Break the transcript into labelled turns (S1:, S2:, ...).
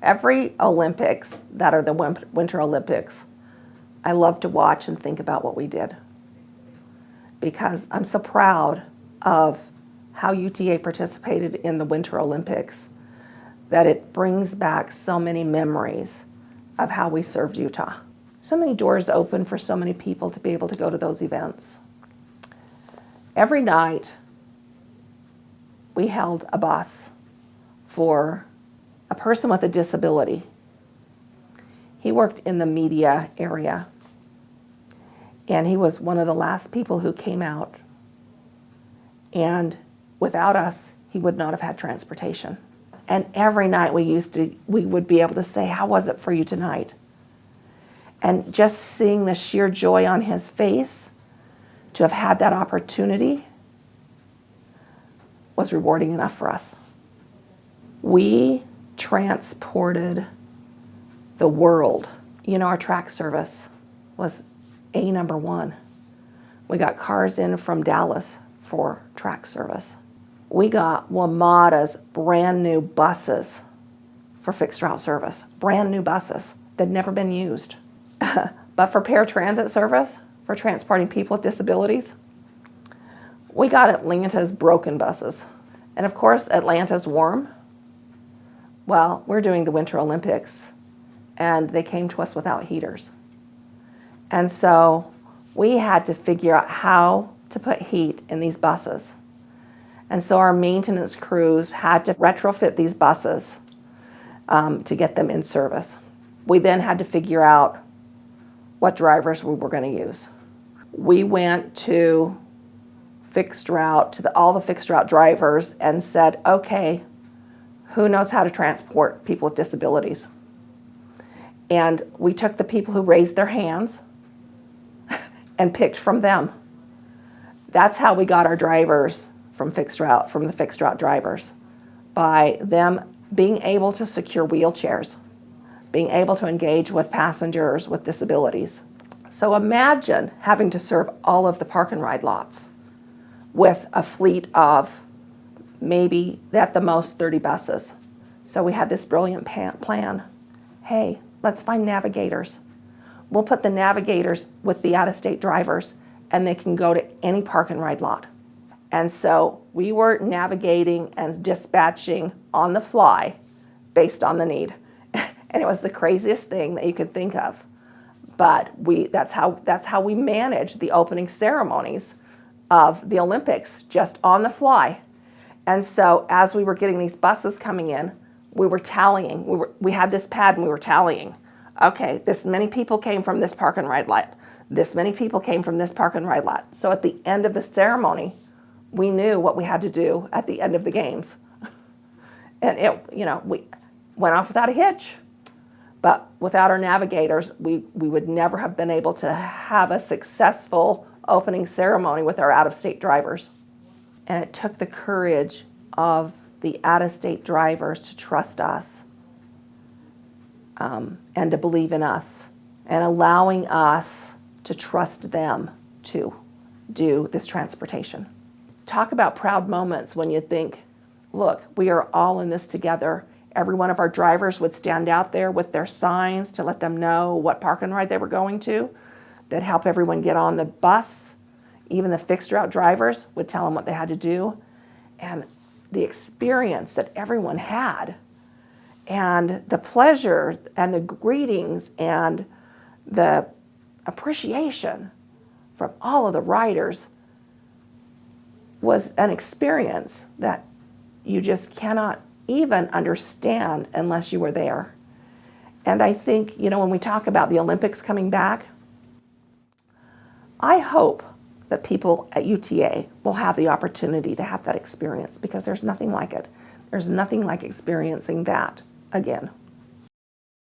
S1: Every Olympics that are the Winter Olympics, I love to watch and think about what we did, because I'm so proud of how UTA participated in the Winter Olympics that it brings back so many memories of how we served Utah. So many doors open for so many people to be able to go to those events. Every night, we held a bus for a person with a disability. He worked in the media area, and he was one of the last people who came out. And without us, he would not have had transportation. And every night we would be able to say, "How was it for you tonight?" And just seeing the sheer joy on his face to have had that opportunity was rewarding enough for us. We transported the world. You know, our track service was number one. We got cars in from Dallas for track service. We got WMATA's brand new buses for fixed route service. Brand new buses that had never been used. But for paratransit service, for transporting people with disabilities, we got Atlanta's broken buses. And of course, Atlanta's warm. Well, we're doing the Winter Olympics, and they came to us without heaters. And so we had to figure out how to put heat in these buses. And so our maintenance crews had to retrofit these buses to get them in service. We then had to figure out what drivers we were going to use. We went to fixed route, to all the fixed route drivers, and said, okay, who knows how to transport people with disabilities? And we took the people who raised their hands and picked from them. That's how we got our drivers from the fixed route drivers, by them being able to secure wheelchairs, being able to engage with passengers with disabilities. So imagine having to serve all of the park and ride lots with a fleet of maybe at the most 30 buses. So we had this brilliant plan. Hey, let's find navigators. We'll put the navigators with the out-of-state drivers, and they can go to any park and ride lot. And so we were navigating and dispatching on the fly based on the need. And it was the craziest thing that you could think of. But that's how we managed the opening ceremonies of the Olympics, just on the fly. And so as we were getting these buses coming in, we were tallying. We had this pad and we were tallying. Okay, this many people came from this park and ride lot. This many people came from this park and ride lot. So at the end of the ceremony, we knew what we had to do at the end of the games. And we went off without a hitch. But without our navigators, we would never have been able to have a successful opening ceremony with our out-of-state drivers. And it took the courage of the out-of-state drivers to trust us and to believe in us, and allowing us to trust them to do this transportation. Talk about proud moments when you think, look, we are all in this together. Every one of our drivers would stand out there with their signs to let them know what park and ride they were going to. They'd help everyone get on the bus. Even the fixed route drivers would tell them what they had to do. And the experience that everyone had, and the pleasure and the greetings and the appreciation from all of the riders was an experience that you just cannot even understand unless you were there. And I think, when we talk about the Olympics coming back, I hope that people at UTA will have the opportunity to have that experience, because there's nothing like it. There's nothing like experiencing that again.